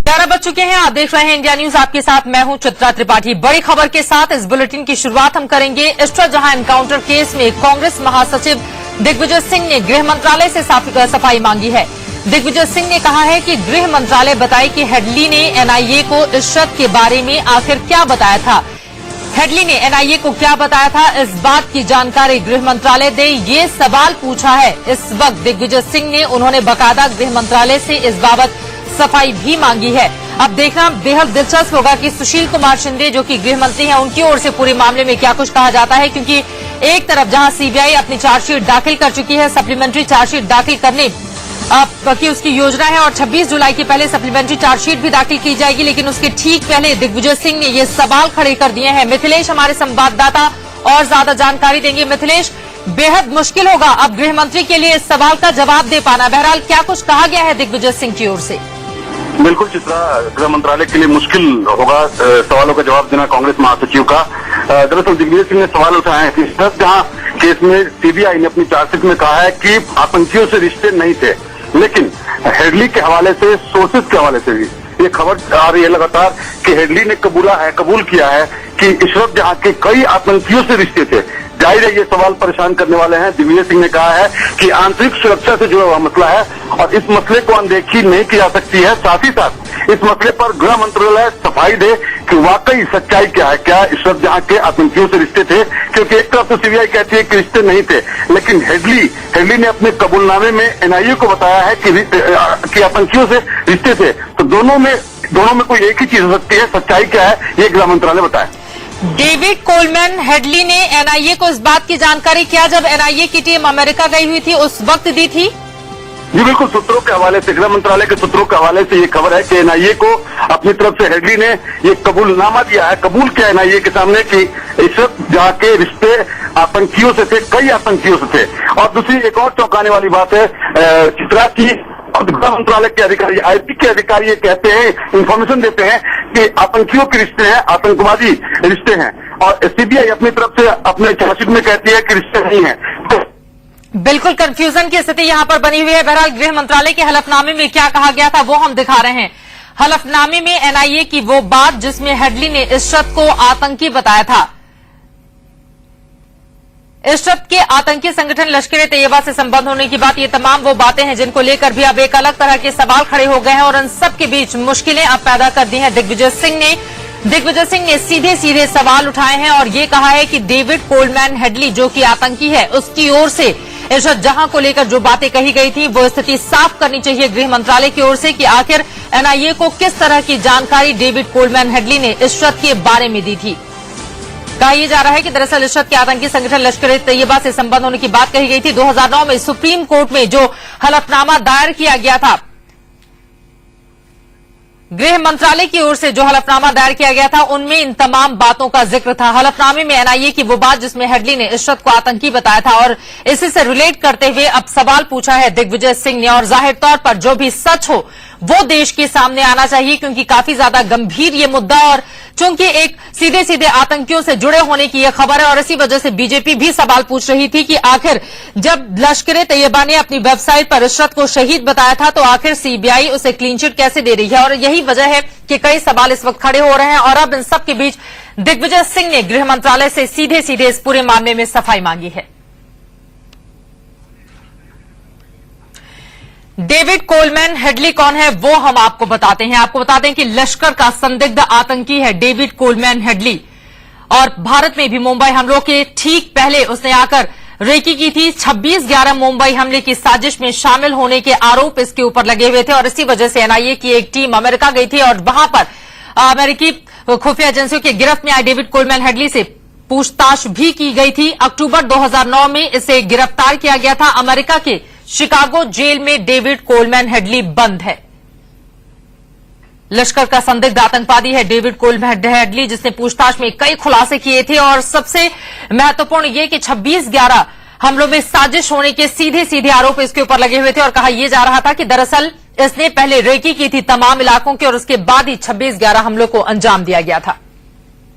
11 बज चुके हैं। आप देख रहे हैं इंडिया न्यूज, आपके साथ मैं हूं चित्रा त्रिपाठी। बड़ी खबर के साथ इस बुलेटिन की शुरुआत हम करेंगे। इस्टर जहां एनकाउंटर केस में कांग्रेस महासचिव दिग्विजय सिंह ने गृह मंत्रालय से सफाई मांगी है। दिग्विजय सिंह ने कहा है कि गृह मंत्रालय बताए कि हेडली ने एनआईए को इशरत के बारे में आखिर क्या बताया था। हेडली ने एनआईए को क्या बताया था, इस बात की जानकारी गृह मंत्रालय दे, ये सवाल पूछा है इस वक्त दिग्विजय सिंह ने। उन्होंने बाकायदा गृह मंत्रालय से इस बाबत सफाई भी मांगी है। अब देखना बेहद दिलचस्प होगा कि सुशील कुमार शिंदे जो कि गृह मंत्री हैं, उनकी ओर से पूरे मामले में क्या कुछ कहा जाता है, क्योंकि एक तरफ जहां सीबीआई अपनी चार्जशीट दाखिल कर चुकी है, सप्लीमेंट्री चार्जशीट दाखिल करने की उसकी योजना है और 26 जुलाई के पहले सप्लीमेंट्री चार्जशीट भी दाखिल की जाएगी, लेकिन उसके ठीक पहले दिग्विजय सिंह ने ये सवाल खड़े कर दिए हैं। मिथिलेश हमारे संवाददाता और ज्यादा जानकारी देंगे। मिथिलेश, बेहद मुश्किल होगा अब गृह मंत्री के लिए इस सवाल का जवाब दे पाना। बहरहाल क्या कुछ कहा गया है दिग्विजय सिंह की ओर से? बिल्कुल चित्रा, गृह मंत्रालय के लिए मुश्किल होगा सवालों का जवाब देना कांग्रेस महासचिव का। दरअसल दिग्विजय सिंह ने सवाल उठाए हैं कि जहां केस में सीबीआई ने अपनी चार्जशीट में कहा है कि आतंकियों से रिश्ते नहीं थे, लेकिन हेडली के हवाले से, सोर्सेज के हवाले से भी ये खबर आ रही है लगातार कि हेडली ने कबूल किया है कि इशरत जहां के कई आतंकियों से रिश्ते थे। जाहिर है ये सवाल परेशान करने वाले हैं। दिग्विजय सिंह ने कहा है कि आंतरिक सुरक्षा से जुड़ा हुआ मसला है और इस मसले को अनदेखी नहीं की जा सकती है। साथ ही साथ इस मसले पर गृह मंत्रालय सफाई दे कि वाकई सच्चाई क्या है, क्या इशरत जहां के आतंकियों से रिश्ते थे, क्योंकि एक तरफ तो सीबीआई कहती है कि रिश्ते नहीं थे, लेकिन हेडली ने अपने कबूलनामे में एनआईए को बताया है कि आतंकियों से रिश्ते थे। तो दोनों में कोई एक ही चीज हो सकती है, सच्चाई क्या है ये गृह मंत्रालय बताए। डेविड कोलमैन हेडली ने एनआईए को इस बात की जानकारी क्या जब एनआईए की टीम अमेरिका गई हुई थी उस वक्त दी थी? जी बिल्कुल, सूत्रों के हवाले से, गृह मंत्रालय के सूत्रों के हवाले से ये खबर है कि एनआईए को अपनी तरफ से हेडली ने ये कबूलनामा दिया है, कबूल किया एनआईए के सामने कि इशरत जहां के रिश्ते आतंकियों से थे, कई आतंकियों से थे। और दूसरी एक और चौंकाने वाली बात है चित्रा की, गृह मंत्रालय के अधिकारी, आईटी के अधिकारी ये कहते हैं, इंफॉर्मेशन देते हैं कि आतंकियों के रिश्ते हैं, आतंकवादी रिश्ते हैं, और सीबीआई अपनी तरफ से अपने चार्जशीट में कहती है कि रिश्ते नहीं है। बिल्कुल कंफ्यूजन की स्थिति यहां पर बनी हुई है। बहरहाल गृह मंत्रालय के हलफनामे में क्या कहा गया था वो हम दिखा रहे हैं। हलफनामे में एनआईए की वो बात जिसमें हेडली ने इशरत को आतंकी बताया था। इशरत के आतंकी संगठन लश्कर-ए-तैयबा से संबंध होने की बात, ये तमाम वो बातें हैं जिनको लेकर भी अब एक अलग तरह के सवाल खड़े हो गए हैं और इन सब के बीच मुश्किलें अब पैदा कर दी हैं दिग्विजय सिंह ने। दिग्विजय सिंह ने सीधे सीधे सवाल उठाए हैं और ये कहा है कि डेविड कोलमैन हेडली जो कि आतंकी है, उसकी ओर से इशरत जहां को लेकर जो बातें कही गई थी वो स्थिति साफ करनी चाहिए गृह मंत्रालय की ओर से कि आखिर एनआईए को किस तरह की जानकारी डेविड कोलमैन हेडली ने इशरत के बारे में दी थी। कहा यह जा रहा है कि दरअसल इशरत के आतंकी संगठन लश्कर-ए-तैयबा से संबंध होने की बात कही गई थी। 2009 में सुप्रीम कोर्ट में जो हलफनामा दायर किया गया था, गृह मंत्रालय की ओर से जो हलफनामा दायर किया गया था, उनमें इन तमाम बातों का जिक्र था। हलफनामे में एनआईए की वो बात जिसमें हेडली ने इशरत को आतंकी बताया था और इसी से रिलेट करते हुए अब सवाल पूछा है दिग्विजय सिंह ने। और जाहिर तौर पर जो भी सच हो वो देश के सामने आना चाहिए, क्योंकि काफी ज्यादा गंभीर ये मुद्दा और चूंकि एक सीधे सीधे आतंकियों से जुड़े होने की यह खबर है और इसी वजह से बीजेपी भी सवाल पूछ रही थी कि आखिर जब लश्कर-ए-तैयबा ने अपनी वेबसाइट पर इशरत को शहीद बताया था तो आखिर सीबीआई उसे क्लीन चिट कैसे दे रही है। और यही वजह है कि कई सवाल इस वक्त खड़े हो रहे हैं और अब इन सब के बीच दिग्विजय सिंह ने गृह मंत्रालय से सीधे सीधे इस पूरे मामले में सफाई मांगी है। डेविड कोलमैन हेडली कौन है वो हम आपको बताते हैं। आपको बताते हैं कि लश्कर का संदिग्ध आतंकी है डेविड कोलमैन हेडली और भारत में भी मुंबई हमलों के ठीक पहले उसने आकर रेकी की थी। 26/11 मुंबई हमले की साजिश में शामिल होने के आरोप इसके ऊपर लगे हुए थे और इसी वजह से एनआईए की एक टीम अमेरिका गई थी और वहां पर अमेरिकी खुफिया एजेंसियों की गिरफ्त में आए डेविड कोलमैन हेडली से पूछताछ भी की गई थी। अक्टूबर 2009 में इसे गिरफ्तार किया गया था। अमेरिका के शिकागो जेल में डेविड कोलमैन हेडली बंद है। लश्कर का संदिग्ध आतंकवादी है डेविड कोलमैन हेडली, जिसने पूछताछ में कई खुलासे किए थे और सबसे महत्वपूर्ण ये कि 26/11 हमलों में साजिश होने के सीधे सीधे आरोप इसके ऊपर लगे हुए थे और कहा यह जा रहा था कि दरअसल इसने पहले रेकी की थी तमाम इलाकों के और उसके बाद ही 26/11 हमलों को अंजाम दिया गया था।